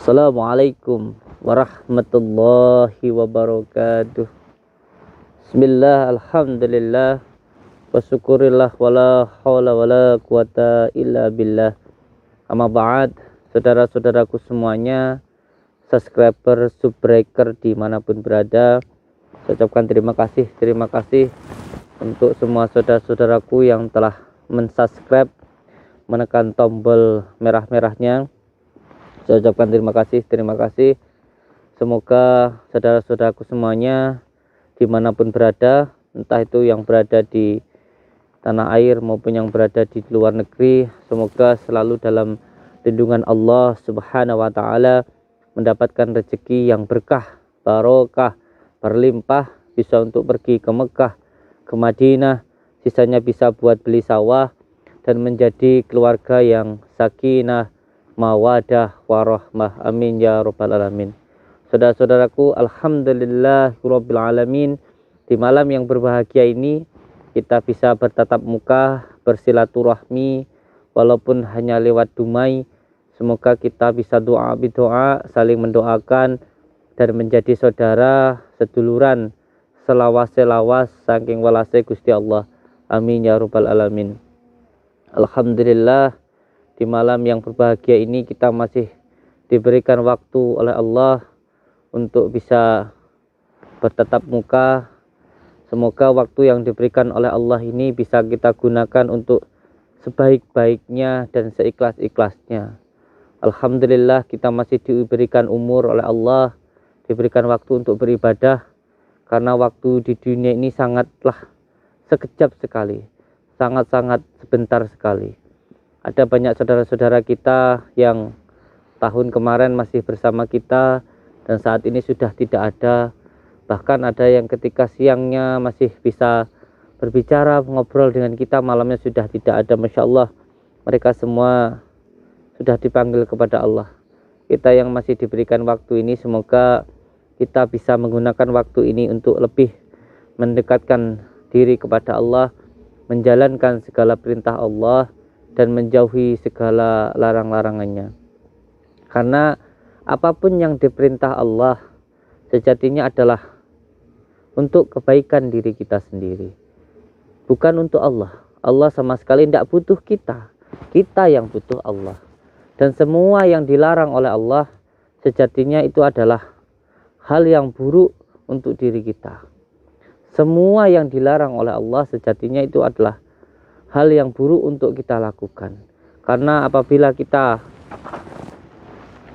Assalamualaikum warahmatullahi wabarakatuh. Bismillah, alhamdulillah, wa syukurillah, wala hawla wala quwata illa billah. Amma ba'd, saudara-saudaraku semuanya, subscriber, subbreaker dimanapun berada, saya ucapkan terima kasih untuk semua saudara-saudaraku yang telah mensubscribe, menekan tombol merah-merahnya. Saya ucapkan terima kasih. Semoga saudara-saudaraku semuanya dimanapun berada, entah itu yang berada di tanah air maupun yang berada di luar negeri, semoga selalu dalam lindungan Allah Subhanahu wa Ta'ala, mendapatkan rezeki yang berkah, barokah, berlimpah, bisa untuk pergi ke Mekah, ke Madinah, sisanya bisa buat beli sawah dan menjadi keluarga yang sakinah, mawadah, warahmah. Amin ya rabbal alamin. Saudara-saudaraku, alhamdulillahirabbil alamin, di malam yang berbahagia ini kita bisa bertatap muka, bersilaturahmi walaupun hanya lewat dumai. Semoga kita bisa doa bidoa, saling mendoakan dan menjadi saudara seduluran, selawas saking walase Gusti Allah. Amin ya rabbal alamin. Alhamdulillah, di malam yang berbahagia ini kita masih diberikan waktu oleh Allah untuk bisa bertatap muka. Semoga waktu yang diberikan oleh Allah ini bisa kita gunakan untuk sebaik-baiknya dan seikhlas-ikhlasnya. Alhamdulillah, kita masih diberikan umur oleh Allah, diberikan waktu untuk beribadah, karena waktu di dunia ini sangatlah sekejap sekali, sangat-sangat sebentar sekali. Ada banyak saudara-saudara kita yang tahun kemarin masih bersama kita dan saat ini sudah tidak ada. Bahkan ada yang ketika siangnya masih bisa berbicara, ngobrol dengan kita, malamnya sudah tidak ada. Masya Allah, mereka semua sudah dipanggil kepada Allah. Kita yang masih diberikan waktu ini, semoga kita bisa menggunakan waktu ini untuk lebih mendekatkan diri kepada Allah, menjalankan segala perintah Allah dan menjauhi segala larang-larangannya. Karena apapun yang diperintah Allah sejatinya adalah untuk kebaikan diri kita sendiri, bukan untuk Allah. Allah sama sekali tidak butuh kita, kita yang butuh Allah. Dan semua yang dilarang oleh Allah sejatinya itu adalah hal yang buruk untuk diri kita. Semua yang dilarang oleh Allah sejatinya itu adalah hal yang buruk untuk kita lakukan. Karena apabila kita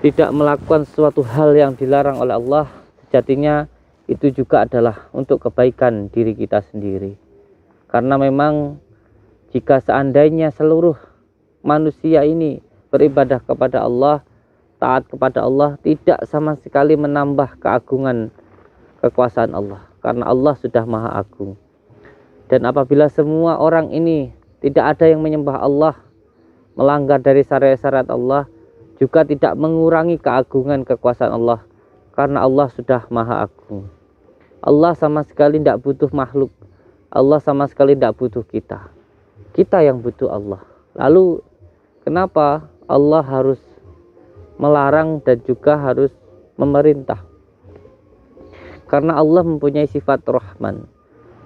tidak melakukan suatu hal yang dilarang oleh Allah, sejatinya itu juga adalah untuk kebaikan diri kita sendiri. Karena memang jika seandainya seluruh manusia ini beribadah kepada Allah, taat kepada Allah, tidak sama sekali menambah keagungan kekuasaan Allah, karena Allah sudah maha agung. Dan apabila semua orang ini tidak ada yang menyembah Allah, melanggar dari syariat-syariat Allah, juga tidak mengurangi keagungan kekuasaan Allah, karena Allah sudah maha agung. Allah sama sekali tidak butuh makhluk, Allah sama sekali tidak butuh kita, kita yang butuh Allah. Lalu kenapa Allah harus melarang dan juga harus memerintah? Karena Allah mempunyai sifat Rahman.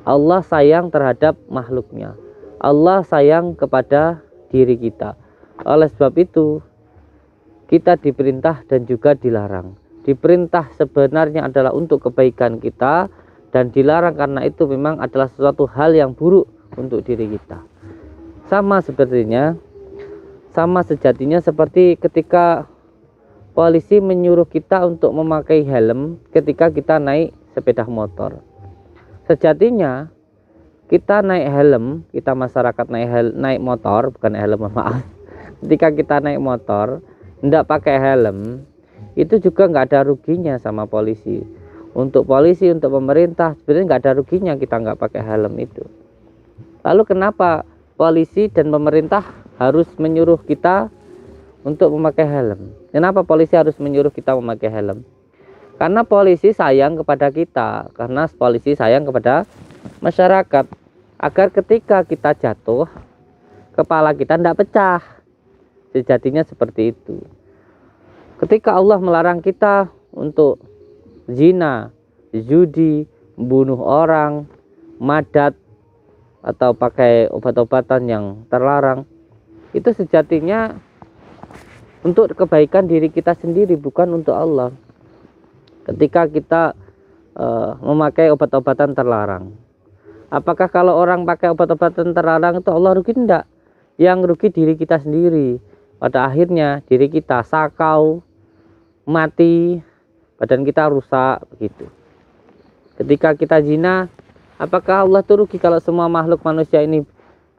Allah sayang terhadap makhluknya, Allah sayang kepada diri kita. Oleh sebab itu kita diperintah dan juga dilarang. Diperintah sebenarnya adalah untuk kebaikan kita, dan dilarang karena itu memang adalah sesuatu hal yang buruk untuk diri kita. Sama sejatinya seperti ketika polisi menyuruh kita untuk memakai helm ketika kita naik sepeda motor. Sejatinya kita naik helm, kita masyarakat naik motor, bukan helm, maaf. Ketika kita naik motor, tidak pakai helm, itu juga nggak ada ruginya sama polisi. Untuk polisi, untuk pemerintah, sebenarnya nggak ada ruginya kita nggak pakai helm itu. Lalu kenapa polisi dan pemerintah harus menyuruh kita untuk memakai helm? Kenapa polisi harus menyuruh kita memakai helm? Karena polisi sayang kepada kita, karena polisi sayang kepada masyarakat, agar ketika kita jatuh, kepala kita tidak pecah. Sejatinya seperti itu. Ketika Allah melarang kita untuk zina, judi, bunuh orang, madat, atau pakai obat-obatan yang terlarang, itu sejatinya untuk kebaikan diri kita sendiri, bukan untuk Allah. Ketika kita memakai obat-obatan terlarang, apakah kalau orang pakai obat-obatan terlarang itu Allah rugi? Enggak. Yang rugi diri kita sendiri. Pada akhirnya diri kita sakau, mati, badan kita rusak begitu. Ketika kita zina, apakah Allah tuh rugi kalau semua makhluk manusia ini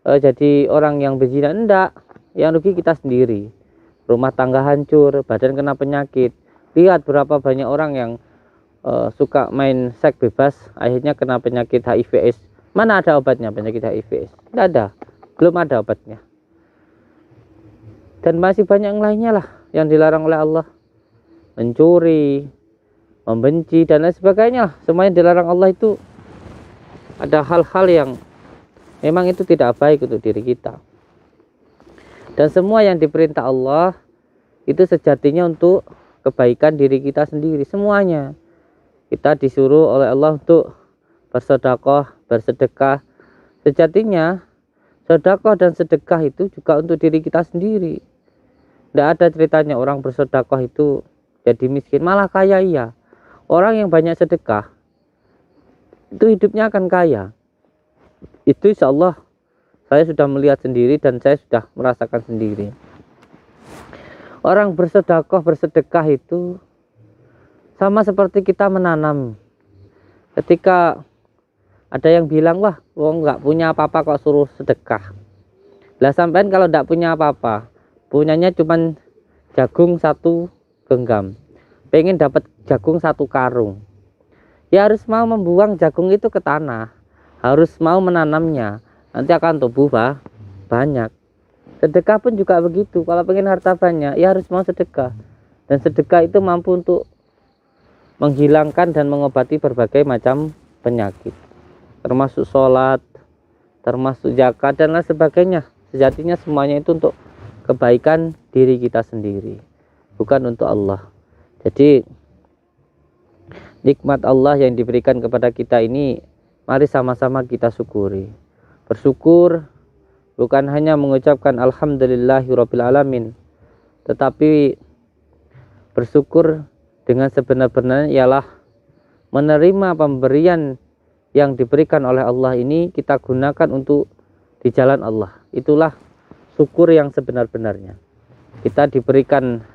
jadi orang yang berzina? Enggak. Yang rugi kita sendiri. Rumah tangga hancur, badan kena penyakit. Lihat berapa banyak orang yang suka main seks bebas, akhirnya kena penyakit HIV/AIDS. Mana ada obatnya penyakit HIV/AIDS? Tidak ada, belum ada obatnya. Dan masih banyak yang lainnya lah yang dilarang oleh Allah. Mencuri, membenci, dan lain sebagainya. Semuanya dilarang Allah itu. Ada hal-hal yang memang itu tidak baik untuk diri kita. Dan semua yang diperintah Allah itu sejatinya untuk kebaikan diri kita sendiri. Semuanya. Kita disuruh oleh Allah untuk bersedekah, bersedekah. Sejatinya sedekah dan sedekah itu juga untuk diri kita sendiri. Tidak ada ceritanya orang bersedekah itu jadi miskin, malah kaya. Iya, orang yang banyak sedekah itu hidupnya akan kaya. Itu insya Allah saya sudah melihat sendiri dan saya sudah merasakan sendiri. Orang bersedekah itu sama seperti kita menanam. Ketika ada yang bilang, wah, nggak punya apa-apa kok suruh sedekah. Lah sampean kalau nggak punya apa-apa, punyanya cuman jagung 1 genggam, pengen dapat jagung 1 karung, ya harus mau membuang jagung itu ke tanah, harus mau menanamnya, nanti akan tumbuh banyak. Sedekah pun juga begitu, kalau pengen harta banyak ya harus mau sedekah, dan sedekah itu mampu untuk menghilangkan dan mengobati berbagai macam penyakit, termasuk sholat, termasuk zakat dan lain sebagainya. Sejatinya semuanya itu untuk kebaikan diri kita sendiri, bukan untuk Allah. Jadi nikmat Allah yang diberikan kepada kita ini, mari sama-sama kita syukuri. Bersyukur bukan hanya mengucapkan alhamdulillahirabbil alamin, tetapi bersyukur dengan sebenar-benarnya ialah menerima pemberian yang diberikan oleh Allah ini kita gunakan untuk di jalan Allah. Itulah syukur yang sebenar-benarnya. Kita diberikan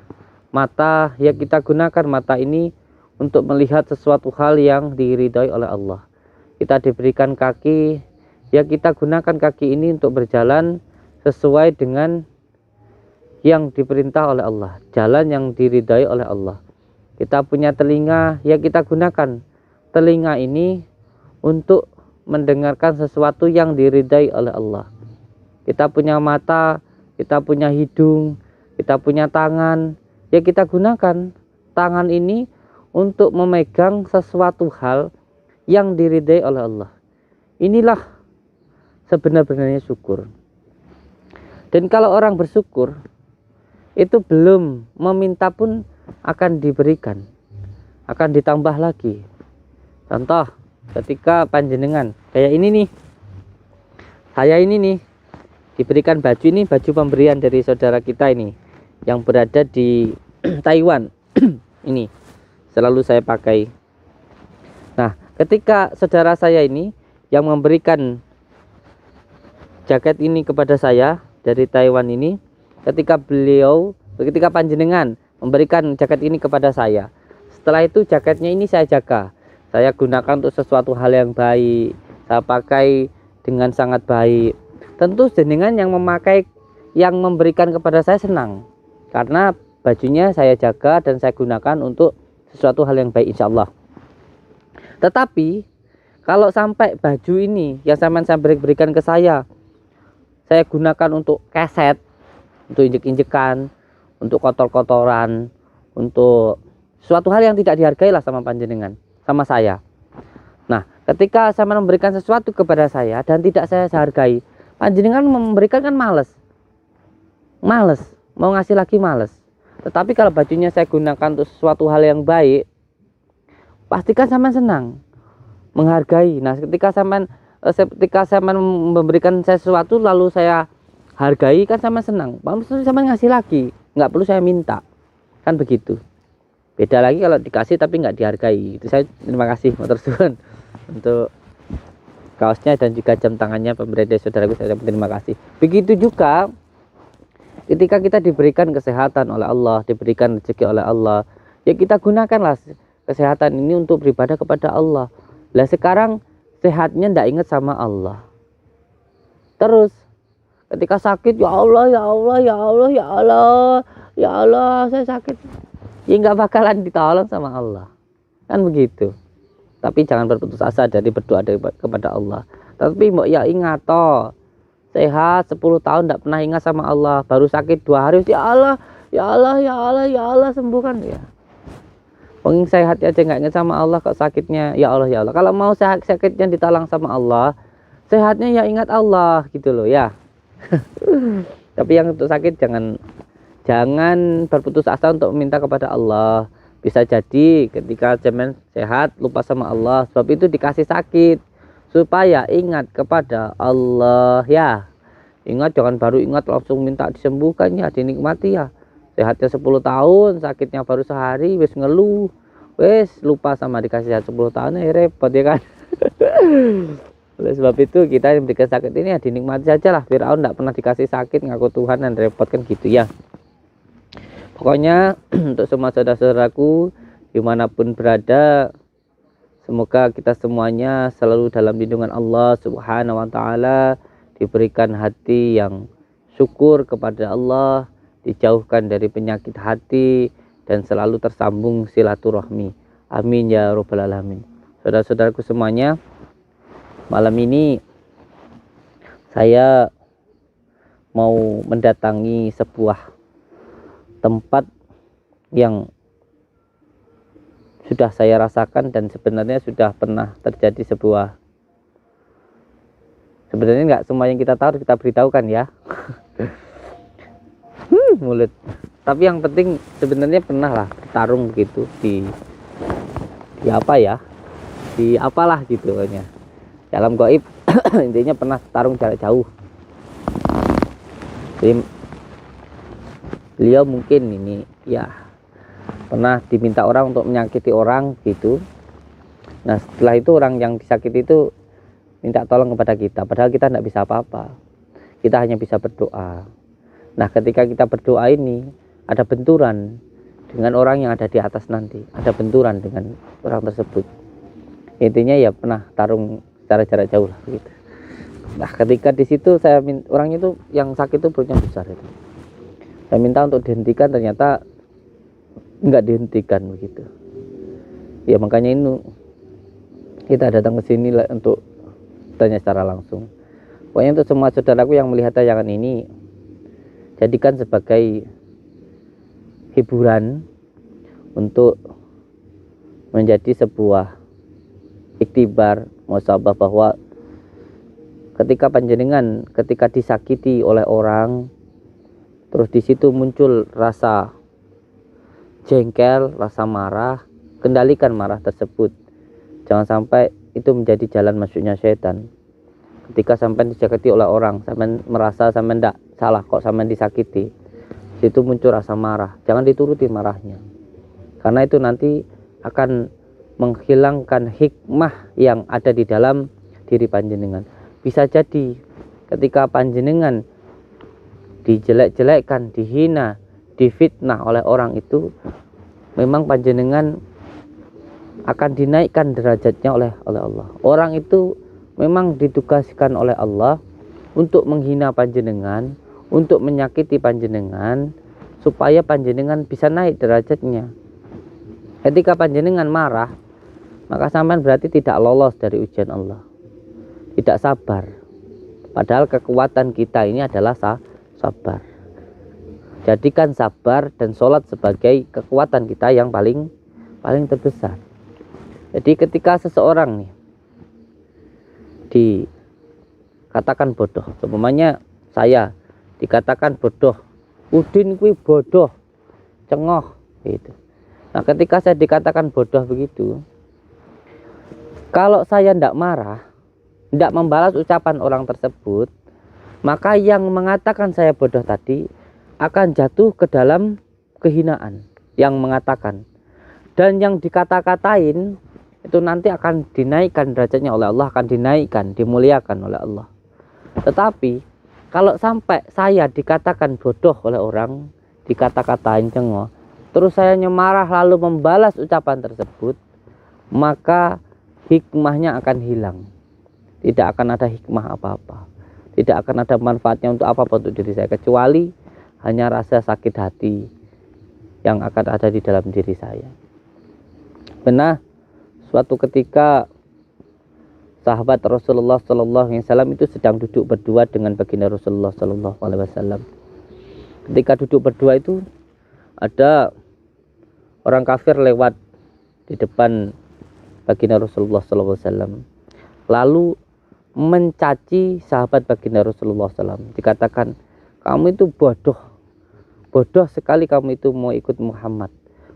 mata, ya kita gunakan mata ini untuk melihat sesuatu hal yang diridhai oleh Allah. Kita diberikan kaki, ya kita gunakan kaki ini untuk berjalan sesuai dengan yang diperintah oleh Allah, jalan yang diridhai oleh Allah. Kita punya telinga, ya kita gunakan telinga ini untuk mendengarkan sesuatu yang diridhai oleh Allah. Kita punya mata, kita punya hidung, kita punya tangan, ya kita gunakan tangan ini untuk memegang sesuatu hal yang diridhai oleh Allah. Inilah sebenar-benarnya syukur. Dan kalau orang bersyukur itu belum meminta pun akan diberikan, akan ditambah lagi. Contoh, ketika panjenengan kayak ini nih, saya ini nih diberikan baju, ini baju pemberian dari saudara kita ini yang berada di Taiwan. Ini selalu saya pakai. Nah, ketika saudara saya ini yang memberikan jaket ini kepada saya dari Taiwan ini, ketika panjenengan memberikan jaket ini kepada saya, setelah itu jaketnya ini saya jaga, saya gunakan untuk sesuatu hal yang baik, saya pakai dengan sangat baik. Tentu jenengan yang memakai, yang memberikan kepada saya senang, karena bajunya saya jaga dan saya gunakan untuk sesuatu hal yang baik insya Allah. Tetapi kalau sampai baju ini yang saya berikan ke saya gunakan untuk keset, untuk injek-injekan, untuk kotor-kotoran, untuk suatu hal yang tidak dihargai lah sama panjenengan, sama saya. Nah, ketika saya memberikan sesuatu kepada saya dan tidak saya hargai, panjenengan memberikan kan males, mau ngasih lagi males. Tetapi kalau bajunya saya gunakan untuk sesuatu hal yang baik, pastikan sampean senang, menghargai. Nah, ketika sampean memberikan saya sesuatu lalu saya hargai, kan sampean senang. Maksudnya sampean ngasih lagi, nggak perlu saya minta. Kan begitu. Beda lagi kalau dikasih tapi nggak dihargai. Itu saya terima kasih motor suwun untuk kaosnya dan juga jam tangannya pemberian dari saudaraku, saya terima kasih. Begitu juga ketika kita diberikan kesehatan oleh Allah, diberikan rezeki oleh Allah, ya kita gunakanlah kesehatan ini untuk beribadah kepada Allah. Lah sekarang sehatnya ndak ingat sama Allah. Terus ketika sakit, ya Allah, ya Allah, ya Allah, ya Allah, ya Allah, saya sakit. Ya nggak bakalan ditolong sama Allah. Kan begitu. Tapi jangan berputus asa dari berdoa kepada Allah. Tapi mbok ya ingat toh, sehat 10 tahun tidak pernah ingat sama Allah, baru sakit 2 hari ya Allah, ya Allah, ya Allah, ya Allah, sembuhkan ya. Wong sehat aja nggak ingat sama Allah, kok sakitnya ya Allah, ya Allah. Kalau mau sakitnya ditolong sama Allah, sehatnya ya ingat Allah gitu loh ya. Tapi yang untuk sakit jangan berputus asa untuk meminta kepada Allah. Bisa jadi ketika zaman sehat lupa sama Allah, sebab itu dikasih sakit supaya ingat kepada Allah ya. Ingat, jangan baru ingat langsung minta disembuhkan ya, dinikmati ya. Sehatnya 10 tahun, sakitnya baru sehari wis ngeluh, wis lupa sama dikasih sehat 10 tahun ya repot ya kan. Oleh sebab itu kita yang dikasih sakit ini ya dinikmati saja lah. Firaun tidak pernah dikasih sakit, ngaku Tuhan dan repot kan gitu ya. Pokoknya untuk semua saudara-saudaraku dimanapun berada, semoga kita semuanya selalu dalam lindungan Allah Subhanahu wa Ta'ala, diberikan hati yang syukur kepada Allah, dijauhkan dari penyakit hati, dan selalu tersambung silaturahmi. Amin ya rabbal alamin. Saudara-saudaraku semuanya, malam ini saya mau mendatangi sebuah tempat yang sudah saya rasakan dan sebenarnya sudah pernah terjadi sebenarnya nggak semua yang kita tahu kita beritahukan ya. Mulut. Tapi yang penting sebenarnya pernah lah tarung begitu di apa ya, di apalah gitu pokoknya dalam gaib. Intinya pernah tarung jarak jauh. Jadi beliau mungkin ini ya pernah diminta orang untuk menyakiti orang gitu. Nah setelah itu orang yang disakiti itu minta tolong kepada kita, padahal kita tidak bisa apa-apa, kita hanya bisa berdoa. Nah ketika kita berdoa ini ada benturan dengan orang yang ada di atas nanti, ada benturan dengan orang tersebut. Intinya ya pernah tarung secara jarak jauh lah begitu. Nah ketika di situ saya orangnya itu yang sakit itu perutnya besar itu. Saya minta untuk dihentikan, ternyata nggak dihentikan begitu. Ya makanya ini kita datang ke sini untuk tanya secara langsung. Pokoknya untuk semua saudaraku yang melihat tayangan ini, jadikan sebagai hiburan untuk menjadi sebuah iktibar muhasabah bahwa ketika disakiti oleh orang, terus di situ muncul rasa jengkel, rasa marah, kendalikan marah tersebut. Jangan sampai itu menjadi jalan masuknya setan. Ketika sampai disakiti oleh orang, sampai merasa sampai tidak salah kok sampai disakiti, situ muncul rasa marah. Jangan dituruti marahnya, karena itu nanti akan menghilangkan hikmah yang ada di dalam diri panjenengan. Bisa jadi ketika panjenengan dijelek-jelekkan, dihina, difitnah oleh orang itu, memang panjenengan akan dinaikkan derajatnya oleh Allah. Orang itu memang ditugaskan oleh Allah untuk menghina panjenengan, untuk menyakiti panjenengan, supaya panjenengan bisa naik derajatnya. Ketika panjenengan marah, maka sampean berarti tidak lolos dari ujian Allah, tidak sabar. Padahal kekuatan kita ini adalah sabar. Jadikan sabar dan sholat sebagai kekuatan kita yang paling terbesar. Jadi ketika seseorang nih dikatakan bodoh, umpamanya saya dikatakan bodoh, Udin kuwi bodoh, cengoh gitu. Nah, ketika saya dikatakan bodoh begitu, kalau saya tidak marah, tidak membalas ucapan orang tersebut, maka yang mengatakan saya bodoh tadi akan jatuh ke dalam kehinaan yang mengatakan, dan yang dikata-katain itu nanti akan dinaikkan derajatnya oleh Allah, akan dinaikkan, dimuliakan oleh Allah. Tetapi kalau sampai saya dikatakan bodoh oleh orang, dikata-katain cengok, terus saya marah lalu membalas ucapan tersebut, maka hikmahnya akan hilang. Tidak akan ada hikmah apa-apa, tidak akan ada manfaatnya untuk apa-apa untuk diri saya, kecuali hanya rasa sakit hati yang akan ada di dalam diri saya. Benar, suatu ketika sahabat Rasulullah SAW itu sedang duduk berdua dengan baginda Rasulullah SAW. Ketika duduk berdua itu ada orang kafir lewat di depan baginda Rasulullah SAW, lalu mencaci sahabat baginda Rasulullah SAW. Dikatakan, kamu itu bodoh, bodoh sekali kamu itu mau ikut Muhammad.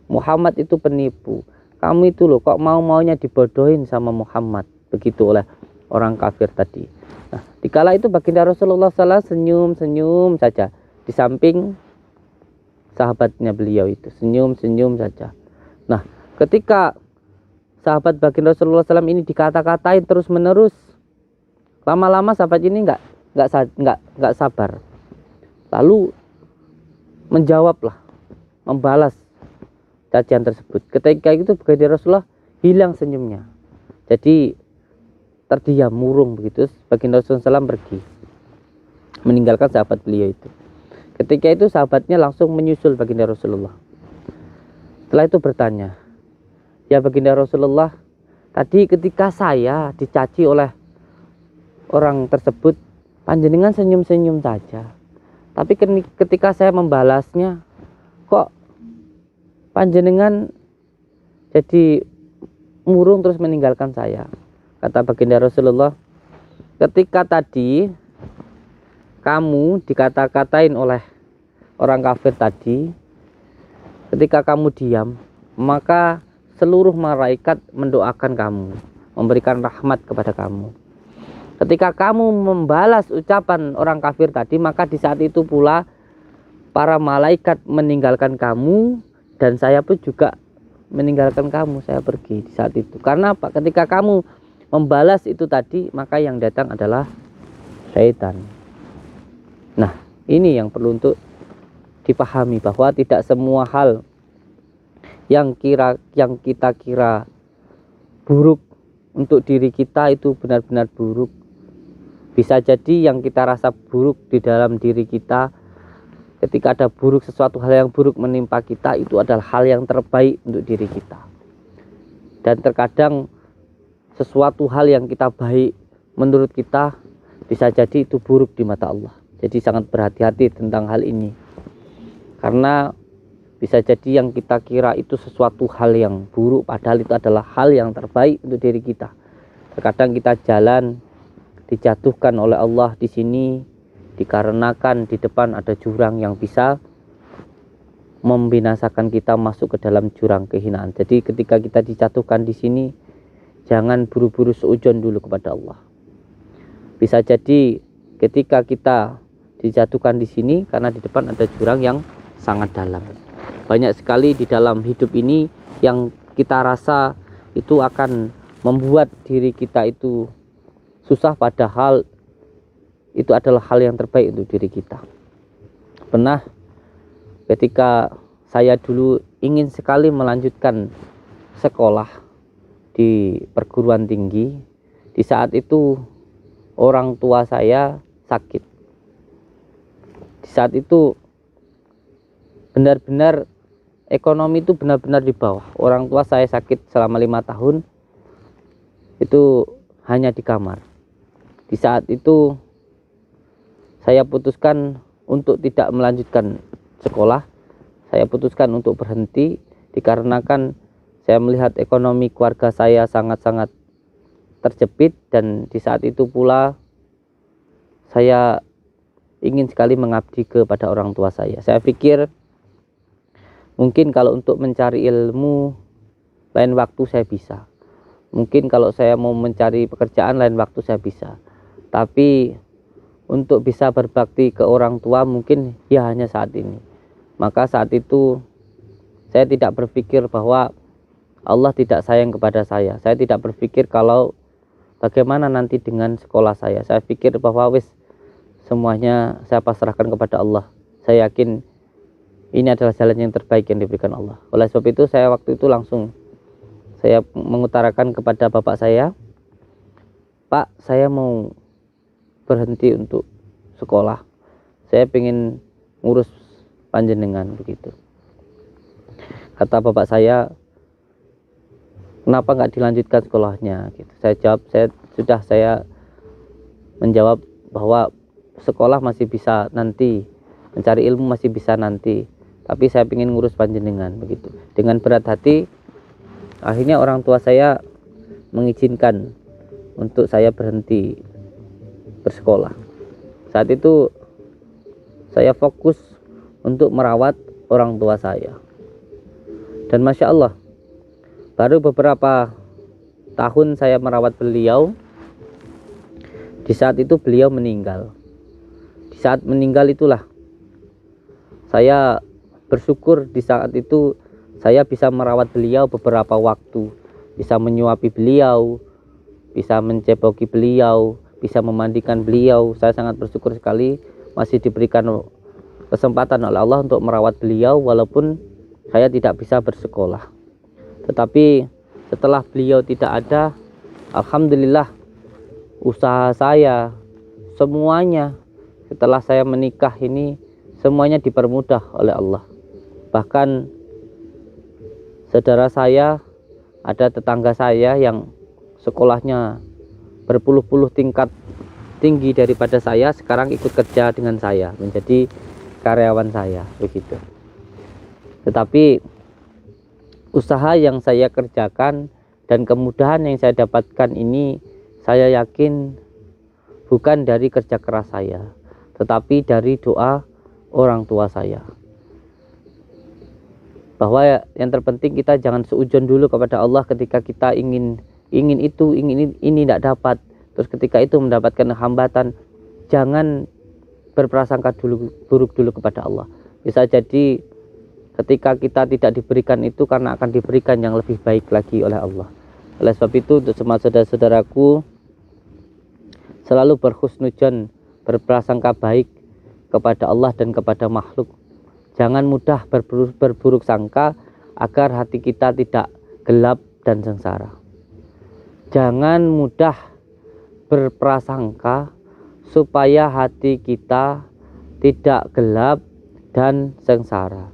Muhammad itu penipu. Kamu itu loh kok mau-maunya dibodohin sama Muhammad. Begitu oleh orang kafir tadi. Nah, dikala itu baginda Rasulullah SAW senyum-senyum saja di samping sahabatnya beliau itu, senyum-senyum saja. Nah, ketika sahabat baginda Rasulullah SAW ini dikata-katain terus menerus, lama-lama sahabat ini nggak sabar, lalu menjawablah, membalas cacian tersebut. Ketika itu baginda Rasulullah hilang senyumnya, jadi terdiam murung begitu. Baginda Rasulullah SAW pergi meninggalkan sahabat beliau itu. Ketika itu sahabatnya langsung menyusul baginda Rasulullah. Setelah itu bertanya, ya baginda Rasulullah, tadi ketika saya dicaci oleh orang tersebut, panjenengan senyum-senyum saja. Tapi ketika saya membalasnya, kok panjenengan jadi murung terus meninggalkan saya. Kata baginda Rasulullah, ketika tadi kamu dikata-katain oleh orang kafir tadi, ketika kamu diam, maka seluruh malaikat mendoakan kamu, memberikan rahmat kepada kamu. Ketika kamu membalas ucapan orang kafir tadi, maka di saat itu pula para malaikat meninggalkan kamu, dan saya pun juga meninggalkan kamu, saya pergi di saat itu. Karena apa? Ketika kamu membalas itu tadi, maka yang datang adalah syaitan. Nah, ini yang perlu untuk dipahami, bahwa tidak semua hal yang kita kira buruk untuk diri kita itu benar-benar buruk. Bisa jadi yang kita rasa buruk di dalam diri kita, ketika ada buruk, sesuatu hal yang buruk menimpa kita, itu adalah hal yang terbaik untuk diri kita. Dan terkadang sesuatu hal yang kita baik menurut kita, bisa jadi itu buruk di mata Allah. Jadi sangat berhati-hati tentang hal ini. Karena bisa jadi yang kita kira itu sesuatu hal yang buruk, padahal itu adalah hal yang terbaik untuk diri kita. Terkadang kita jalan dijatuhkan oleh Allah di sini, dikarenakan di depan ada jurang yang bisa membinasakan kita masuk ke dalam jurang kehinaan. Jadi ketika kita dijatuhkan di sini, jangan buru-buru seujon dulu kepada Allah. Bisa jadi ketika kita dijatuhkan di sini karena di depan ada jurang yang sangat dalam. Banyak sekali di dalam hidup ini yang kita rasa itu akan membuat diri kita itu susah, padahal itu adalah hal yang terbaik untuk diri kita. Pernah ketika saya dulu ingin sekali melanjutkan sekolah di perguruan tinggi, di saat itu orang tua saya sakit. Di saat itu benar-benar ekonomi itu benar-benar di bawah. Orang tua saya sakit selama 5 tahun, itu hanya di kamar. Di saat itu saya putuskan untuk tidak melanjutkan sekolah. Saya putuskan untuk berhenti, dikarenakan saya melihat ekonomi keluarga saya sangat-sangat terjepit, dan di saat itu pula saya ingin sekali mengabdi kepada orang tua saya. Saya pikir Mungkin kalau untuk mencari ilmu lain waktu saya bisa, mungkin kalau saya mau mencari pekerjaan lain waktu saya bisa, tapi untuk bisa berbakti ke orang tua mungkin ya hanya saat ini. Maka saat itu saya tidak berpikir bahwa Allah tidak sayang kepada saya. Saya tidak berpikir kalau bagaimana nanti dengan sekolah saya. Saya pikir bahwa semuanya saya pasrahkan kepada Allah. Saya yakin ini adalah jalan yang terbaik yang diberikan Allah. Oleh sebab itu saya waktu itu langsung saya mengutarakan kepada bapak saya, Pak, saya mau berhenti untuk sekolah. Saya ingin ngurus panjenengan begitu. Kata bapak saya, kenapa nggak dilanjutkan sekolahnya? Gitu. Saya jawab, saya menjawab bahwa sekolah masih bisa nanti, mencari ilmu masih bisa nanti, tapi saya ingin ngurus panjenengan begitu. Dengan berat hati, akhirnya orang tua saya mengizinkan untuk saya berhenti bersekolah. Saat itu saya fokus untuk merawat orang tua saya. Dan Masya Allah, baru beberapa tahun saya merawat beliau, di saat itu beliau meninggal. Di saat meninggal itulah saya bersyukur, di saat itu saya bisa merawat beliau beberapa waktu, bisa menyuapi beliau, bisa menceboki beliau, bisa memandikan beliau. Saya sangat bersyukur sekali masih diberikan kesempatan oleh Allah untuk merawat beliau walaupun saya tidak bisa bersekolah. Tetapi setelah beliau tidak ada, alhamdulillah usaha saya semuanya setelah saya menikah ini semuanya dipermudah oleh Allah. Bahkan saudara saya, ada tetangga saya yang sekolahnya berpuluh-puluh tingkat tinggi daripada saya, sekarang ikut kerja dengan saya menjadi karyawan saya begitu. Tetapi usaha yang saya kerjakan dan kemudahan yang saya dapatkan ini, saya yakin bukan dari kerja keras saya, tetapi dari doa orang tua saya. Bahwa yang terpenting kita jangan seuzon dulu kepada Allah ketika kita ingin itu, ingin ini tidak dapat. Terus ketika itu mendapatkan hambatan, jangan berprasangka buruk dulu kepada Allah. Bisa jadi ketika kita tidak diberikan itu karena akan diberikan yang lebih baik lagi oleh Allah. Oleh sebab itu untuk semua saudara-saudaraku, selalu berhusnudzon, berprasangka baik kepada Allah dan kepada makhluk. Jangan mudah berburuk sangka agar hati kita tidak gelap dan sengsara. Jangan mudah berprasangka supaya hati kita tidak gelap dan sengsara.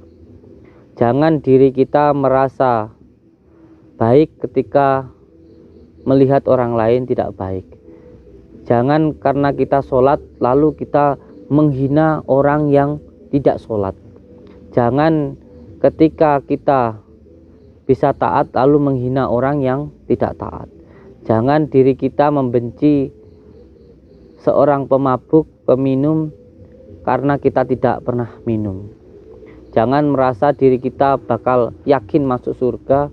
Jangan diri kita merasa baik ketika melihat orang lain tidak baik. Jangan karena kita sholat lalu kita menghina orang yang tidak sholat. Jangan ketika kita bisa taat lalu menghina orang yang tidak taat. Jangan diri kita membenci seorang pemabuk, peminum karena kita tidak pernah minum. Jangan merasa diri kita bakal yakin masuk surga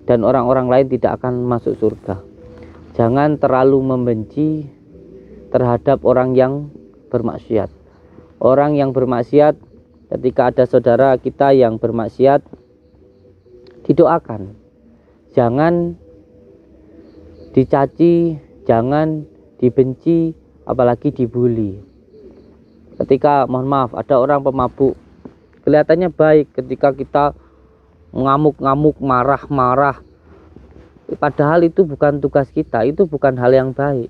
dan orang-orang lain tidak akan masuk surga. Jangan terlalu membenci terhadap orang yang bermaksiat. Orang yang bermaksiat, ketika ada saudara kita yang bermaksiat, didoakan. Jangan dicaci, jangan dibenci, apalagi dibully. Ketika, mohon maaf, ada orang pemabuk, kelihatannya baik ketika kita ngamuk-ngamuk, marah-marah, padahal itu bukan tugas kita, itu bukan hal yang baik.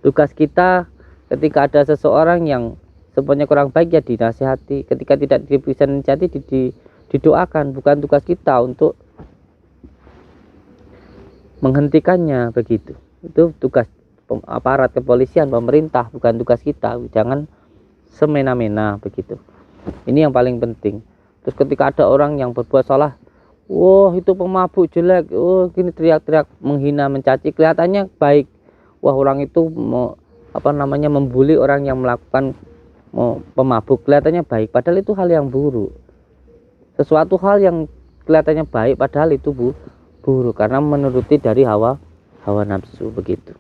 Tugas kita ketika ada seseorang yang sebenarnya kurang baik ya dinasihati, ketika tidak bisa dinasihati didoakan. Bukan tugas kita untuk menghentikannya begitu. Itu tugas aparat kepolisian, pemerintah, bukan tugas kita. Jangan semena-mena begitu. Ini yang paling penting. Terus ketika ada orang yang berbuat salah, wah itu pemabuk jelek, gini teriak-teriak menghina, mencaci, kelihatannya baik. Wah orang itu membuli orang yang melakukan pemabuk, kelihatannya baik, padahal itu hal yang buruk. sesuatu hal yang kelihatannya baik padahal itu buruk karena menuruti dari hawa nafsu begitu.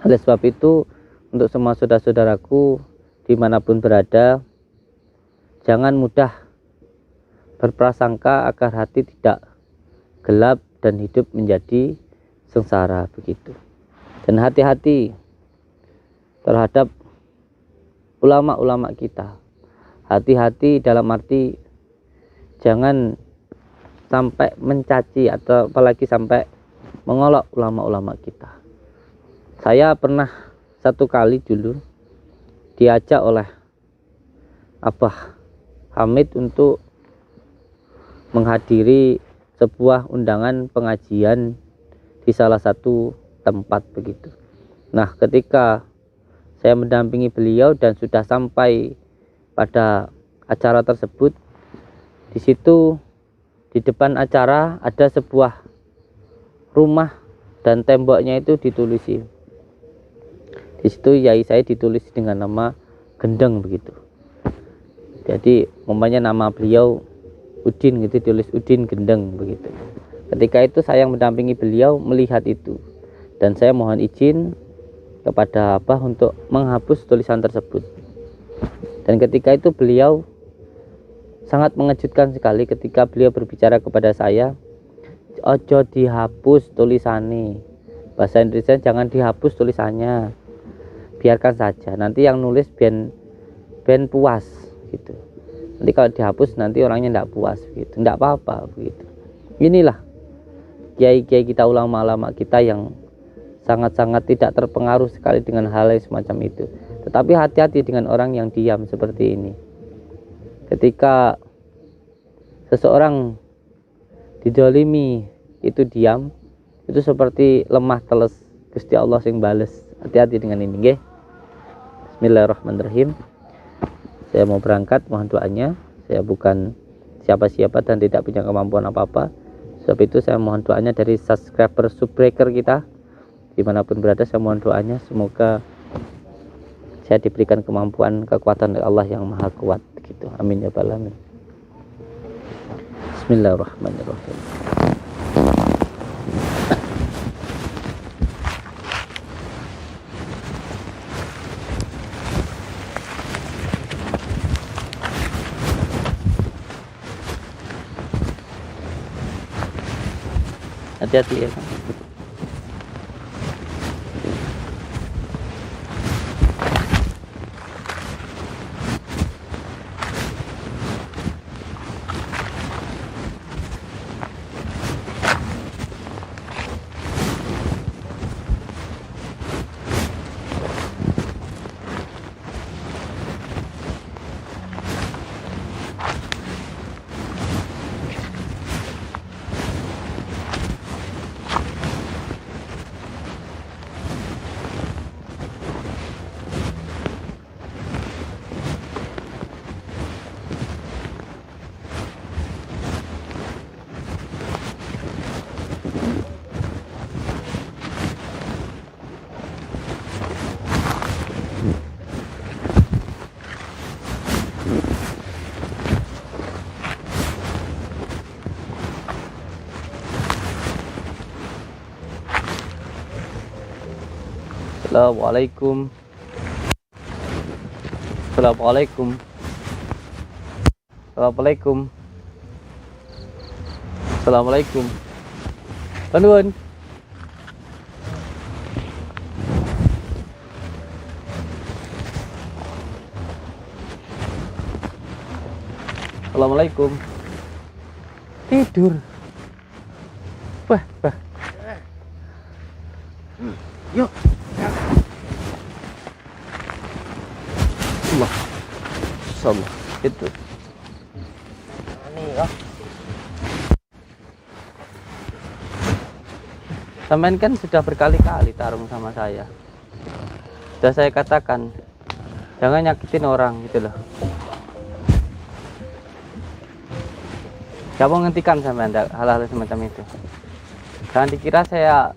Oleh sebab itu, untuk semua saudara-saudaraku dimanapun berada, jangan mudah berprasangka agar hati tidak gelap dan hidup menjadi sengsara begitu. Dan hati-hati terhadap ulama-ulama kita. Hati-hati dalam arti jangan sampai mencaci atau apalagi sampai mengolok ulama-ulama kita. Saya pernah satu kali dulu diajak oleh Abah Hamid untuk menghadiri sebuah undangan pengajian di salah satu tempat begitu. Nah, ketika saya mendampingi beliau dan sudah sampai pada acara tersebut, di situ di depan acara ada sebuah rumah dan temboknya itu ditulisi. Di situ yai saya ditulis dengan nama Gendeng begitu. Jadi umpamanya nama beliau Udin gitu, tulis Udin Gendeng begitu. Ketika itu saya mendampingi beliau melihat itu dan saya mohon izin kepada Abah untuk menghapus tulisan tersebut. Dan ketika itu beliau sangat mengejutkan sekali ketika beliau berbicara kepada saya, ojo dihapus tulisannya. Bahasa Indonesia jangan dihapus tulisannya, biarkan saja. Nanti yang nulis ben puas gitu. Nanti kalau dihapus nanti orangnya tidak puas gitu. Tidak apa-apa begitu. Inilah kiai-kiai kita, ulama-ulama kita yang sangat-sangat tidak terpengaruh sekali dengan hal yang semacam itu. Tetapi hati-hati dengan orang yang diam seperti ini. Ketika seseorang didolimi itu diam, itu seperti lemah teles Gusti Allah sing bales. Hati-hati dengan ini, nggih. Bismillahirrahmanirrahim. Saya mau berangkat, mohon doanya. Saya bukan siapa-siapa dan tidak punya kemampuan apa-apa. Sebab itu saya mohon doanya dari subscriber subbreaker kita dimanapun berada. Saya mohon doanya semoga saya diberikan kemampuan, kekuatan dari Allah yang maha kuat gitu. Amin ya rabbal alamin. Bismillahirrahmanirrahim. Hati-hati ya. Assalamualaikum. Assalamualaikum. Assalamualaikum. Assalamualaikum. Nuwun. Assalamualaikum. Tidur. Wah. Yuk. Allah itu ini ya. Sampean kan sudah berkali-kali tarung sama saya. Sudah saya katakan jangan nyakitin orang gitu loh. Gak mau menghentikan sampean hal-hal semacam itu. Jangan dikira saya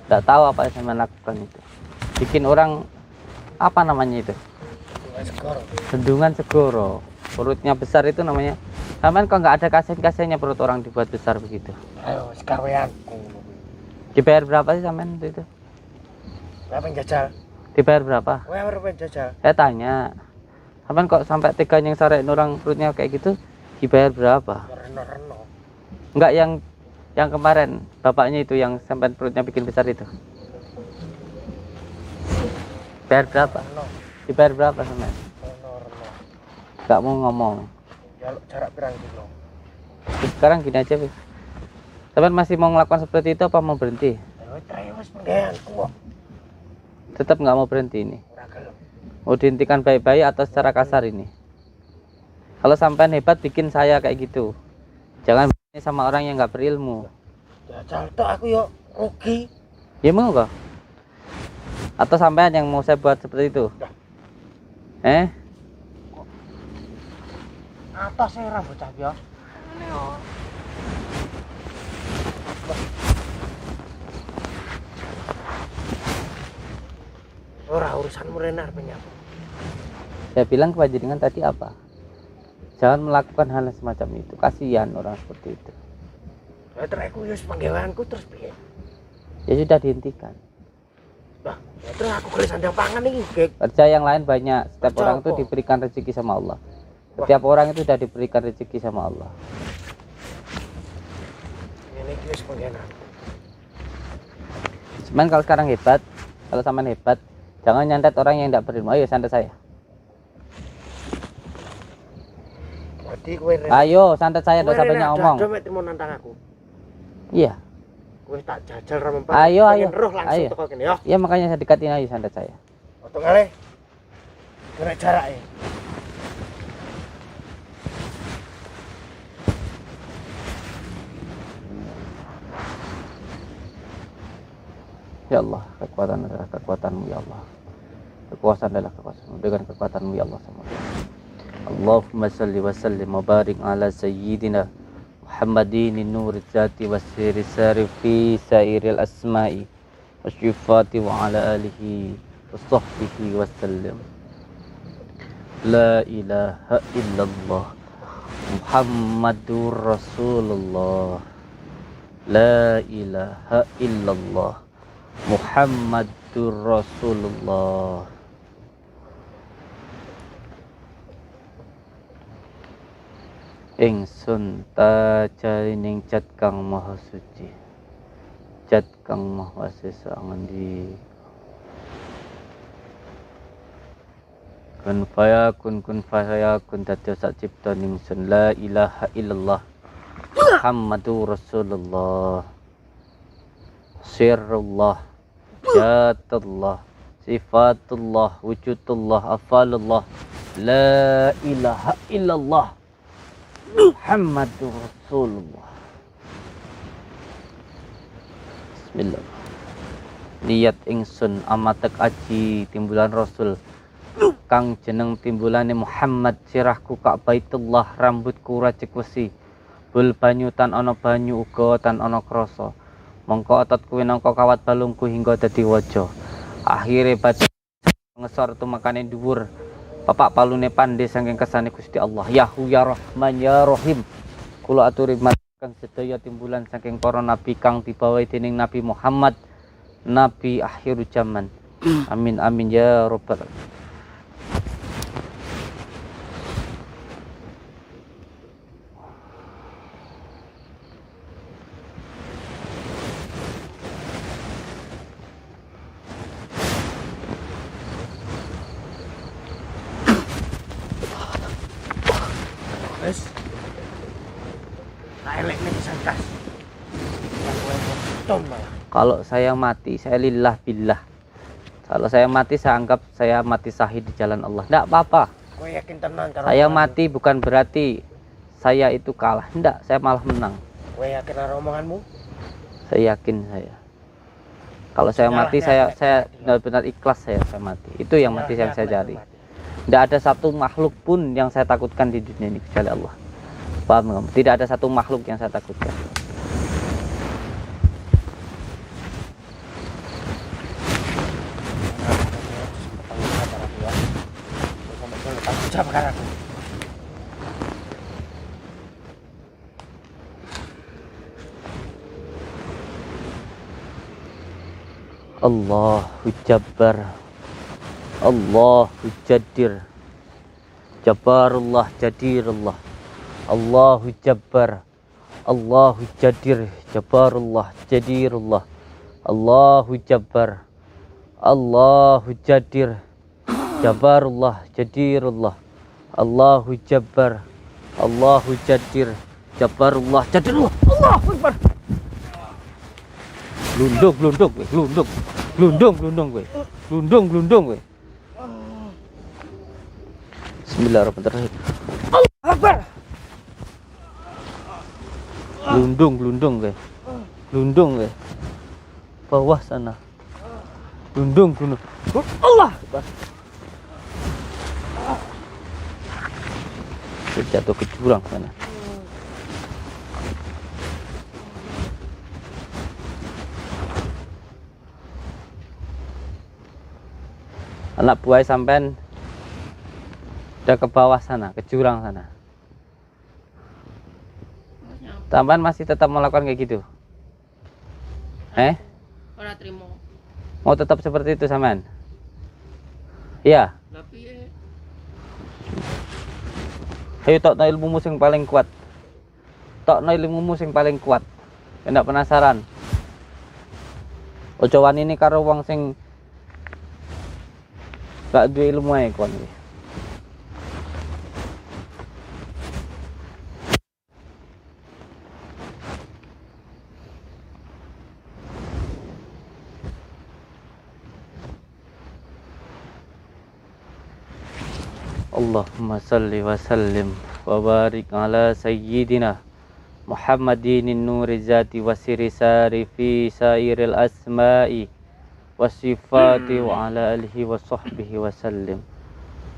tidak tahu apa yang sampean lakukan itu. Bikin orang apa namanya itu? Bendungan Segoro. Perutnya besar itu namanya Sampean kok nggak ada kasen-kasennya perut orang dibuat besar begitu? Ayo sekarang Dibayar berapa sih sampean itu? apa yang jajal? Dibayar berapa? Kowe apa yang jajal? Saya tanya. Sampean kok sampai tega yang sore orang perutnya kayak gitu? Dibayar berapa? Reno-reno. Enggak yang kemarin bapaknya itu yang sampean perutnya bikin besar itu. Bayar berapa? Reno. Dibayar berapa sampean? Reno-reno. Enggak mau ngomong. Ya jarak pirang kilo. Sekarang gini aja, Bis. Sampean masih mau ngelakukan seperti itu apa mau berhenti? Ayo try wis penggaweanku kok. Tetap nggak mau berhenti ini. Ora gelem. Mau dihentikan baik-baik atau secara kasar ini? Kalau sampean hebat bikin saya kayak gitu. Jangan begini sama orang yang nggak berilmu. Jajal tok aku yo rugi. Ya mau kok? Atau sampean yang mau saya buat seperti itu? Atas e ra bocah yo. Ora urusanmu Renar penyapa. Saya bilang kepada jenengan tadi apa? Jangan melakukan hal semacam itu. Kasihan orang seperti itu. Ya terus aku yo penggaweanku terus piye? Ya sudah dihentikan. Lah, ya terus aku gelem sandang pangan iki, Gek. Kerja yang lain banyak. Setiap Kerja orang itu apa? diberikan rezeki sama Allah. Setiap orang itu sudah diberikan rezeki sama Allah. Ini iki wis penggawean. Cuman kalau sekarang hebat, kalau sampean hebat, jangan nyantet orang yang tidak berilmu. Ayo santet saya. Berarti kowe Renar. Ayo santet saya, tidak usah banyak ngomong. Kowe mek mau nantang aku. Iya. Kowe tak jajal ra mempan. Ayo, Pengen ayo. roh langsung Ayo. teko kene ya. Ya makanya saya dekatin aja santet saya. Foto kali. Kena jarak ya. Ya Allah, kekuatan adalah kekuatanmu ya Allah. Kekuasaan adalah kekuasaanmu. Dengan kekuatanmu ya Allah sama. Allahumma salli wa sallim wa barik ala sayyidina Muhammadin nuril zati wa siri sari fi sairil asma'i wa syifati wa ala alihi wa sahbihi wa sallim. La ilaha illallah Muhammadur Rasulullah. La ilaha illallah Muhammadur Rasulullah. Ingsun tajarining cat kang maha suci, cat kang maha sesa ngendi. Kun fayakun dadi sak cipta ningsun. La ilaha illallah Muhammadur Rasulullah. Sirrullah, jatullah, sifatullah, wujudullah, afalullah. La ilaha illallah Muhammadur Rasulullah. Bismillah. Niat ingsun amatek aji timbulan Rasul kang jeneng timbulane Muhammad, sirahku kak Baitullah, rambutku racik wesi, bul banyu tan ana banyu uga tan ana krasa. Mongko ototku winangka kawat balungku hingga dadi waja. Akhire baca ngesor tumakane dhuwur. Bapak palune pandhe saking kesane Gusti Allah. Yahu ya Rahman ya Rahim. Kula aturi marang sedaya timbulan saking para nabi kang dibawahi dening Nabi Muhammad, nabi akhir zaman. Amin amin ya rabbal alamin. Wes. Tak elek nek santas. Ton malah. Kalau saya mati, saya lillah billah. Kalau saya mati, saya anggap saya mati syahid di jalan Allah. Tidak apa-apa. Kowe yakin tenan karo Saya omonganmu? mati bukan berarti saya itu kalah. Tidak, saya malah menang. Kowe yakin karo omonganmu? Saya yakin saya. Kalau saya mati, saya benar-benar ikhlas saya mati. Itu yang mati yang saya cari. Tidak ada satu makhluk pun yang saya takutkan di dunia ini kecuali Allah. Paham nggak? Tidak ada satu makhluk yang saya takutkan. Allahu Jabbar, Allahu Jadir, Jabbarullah Jadirullah, Allahu Jabbar, Allahu Jadir, Jabbarullah Jadirullah, Allahu Jabbar, Allahu Jadir, Jabbarullah Jadirullah, Allahu Jabbar, Allahu Jadir, Jabbarullah Jadirullah. Allahu Akbar. Glundung glundung we, glundung. Glundung glundung we. Glundung glundung we. Bismillahirrahmanirrahim. Allahu Akbar. Glundung glundung we. Glundung we. Bawah sana. Glundung glundung. Allah Akbar. Jatuh ke jurang sana. Anak buah sampean udah ke bawah sana, ke jurang sana. Sampean masih tetap melakukan kayak gitu? Ora trimo. Mau tetap seperti itu sampean? Iya. Lah piye? Ayo tokno ilmumu sing paling kuat. Tokno ilmumu sing paling kuat. Ndak penasaran. Ojo wani ini karo wong sing gak duwe ilmu ae kon iki. Allahumma salli wa sallim wa barik ala sayyidina Muhammadin nuri zati wa siri sari fi sairil asma'i wasifati wa ala alihi wa sahbihi wa sallim.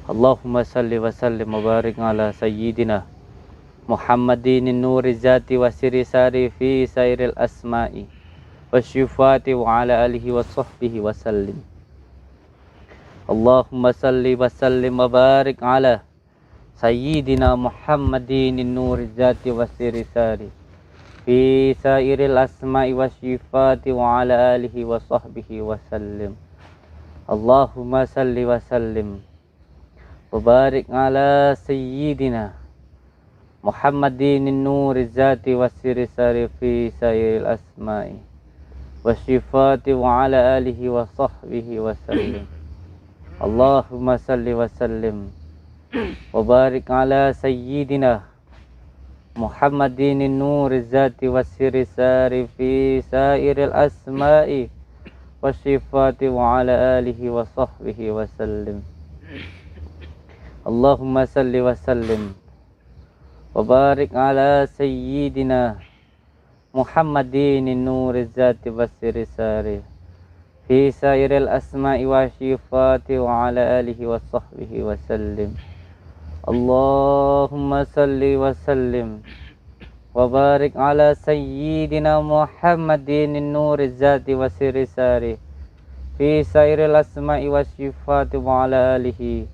Allahumma salli wa sallim wa barik ala sayyidina Muhammadin nuri zati wa siri sari fi sairil asma'i wasifati wa ala alihi wa sahbihi wa sallim. Allahumma salli wa sallim wa barik ala sayyidina Muhammadin nuri zati wa siri sari fi sairil asma'i wa sifati wa ala alihi wa sahbihi wa sallim. Allahumma salli wa sallim wa barik ala sayyidina Muhammadin nuri zati wa siri sari fi sairil asma'i wa sifati wa ala alihi wa sahbihi wa sallim. Allahumma salli wa sallim wa barik ala sayyidina Muhammadin nuri zati wa siri sari fi sairil asma'i wa sifati wa ala alihi wa sahbihi wa sallim. Allahumma salli wa sallim wa barik ala sayyidina Muhammadin nuri zati wa siri sari fi sairil asma'i wa sifati wa ala alihi wa sahbihi wa sallim. Allahumma salli wa sallim wa barik ala sayyidina Muhammadin nuri zati wa siri sari fi sairil asma'i wa sifati wa ala alihi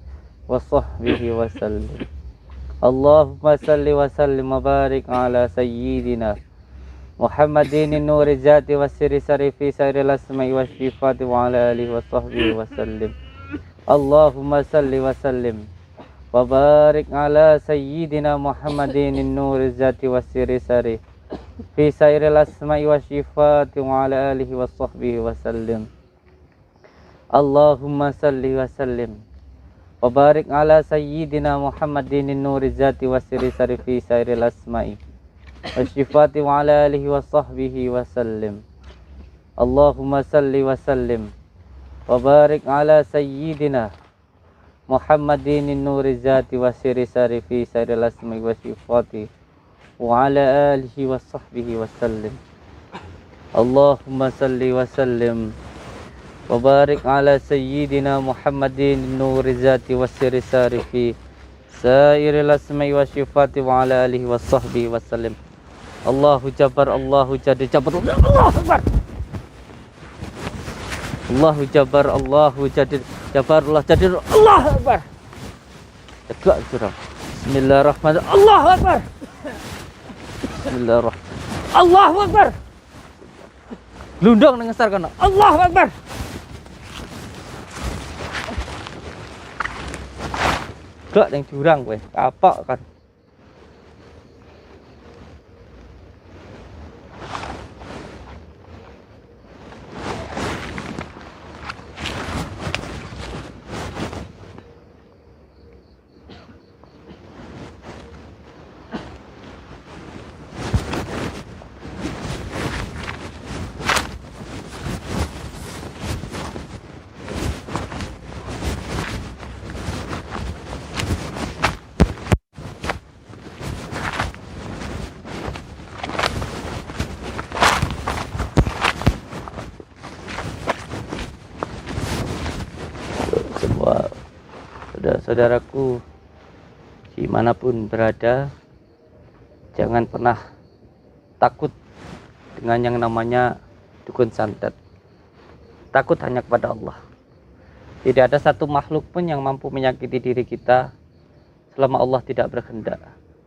wa sahbihi wa sallim. Allahumma salli wa sallim wa barik ala sayyidina Muhammadin nuri zati wa siri sari fi sairil asma'i wa sifati wa ala alihi wa sahbihi wa sallim. Allahumma salli wa sallim wa barik ala sayyidina Muhammadin nuri zati wa siri sari fi sairil asma'i wa sifati wa ala alihi wa sahbihi wa sallim. Allahumma salli wa sallim wa barik ala sayyidina Muhammadin nuri zati wa siri sari fi sairil asma'i wa sifati wa ala alihi wa sahbihi wa sallim. Allahumma salli wa sallim wa barik ala sayyidina Muhammadin nuri zati wa siri sari fi sairil asma'i wa sifati wa ala alihi wa sahbihi wa sallim. Allahumma salli wa sallim wa barik ala sayyidina Muhammadin nuri zati wa siri sari fi sairil asma'i wa sifati wa ala alihi wa sahbihi wa sallim. Allahu Jabbar, Allahu Jadir, Jabbarullah. Allahu Akbar. Allahu Jabbar, Allahu Jadir, Jabbarullah Jadir. Allahu Akbar. Tegak jurang. Bismillahirrahmanirrahim. Allahu Akbar. Bismillahirrahmanirrahim. Allahu Akbar. Lundang nang ngesar kana. Allahu Akbar. jeblok ning jurang kowe, kapok kan. Semua saudara-saudaraku dimanapun berada, jangan pernah takut dengan yang namanya dukun santet. Takut hanya kepada Allah. Tidak ada satu makhluk pun yang mampu menyakiti diri kita selama Allah tidak berkehendak.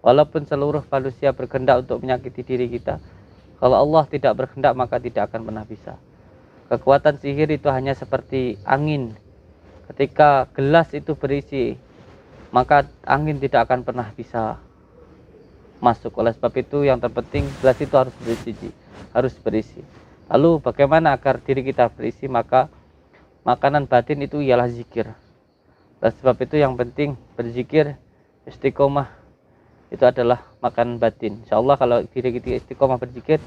Walaupun seluruh manusia berkehendak untuk menyakiti diri kita, kalau Allah tidak berkehendak maka tidak akan pernah bisa. Kekuatan sihir itu hanya seperti angin. Ketika gelas itu berisi, maka angin tidak akan pernah bisa masuk. Oleh sebab itu yang terpenting gelas itu harus berisi. Lalu bagaimana agar diri kita berisi? Maka makanan batin itu ialah zikir. Oleh sebab itu yang penting berzikir, istiqomah itu adalah makanan batin. Insyaallah kalau diri kita istiqomah berzikir,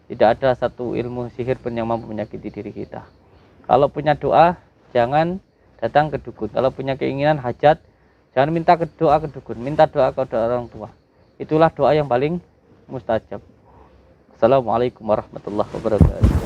tidak ada satu ilmu sihir pun yang mampu menyakiti diri kita. Kalau punya doa, jangan datang ke dukun. Kalau punya keinginan hajat, jangan minta doa ke dukun, minta doa ke orang tua. Itulah doa yang paling mustajab. Assalamualaikum warahmatullahi wabarakatuh.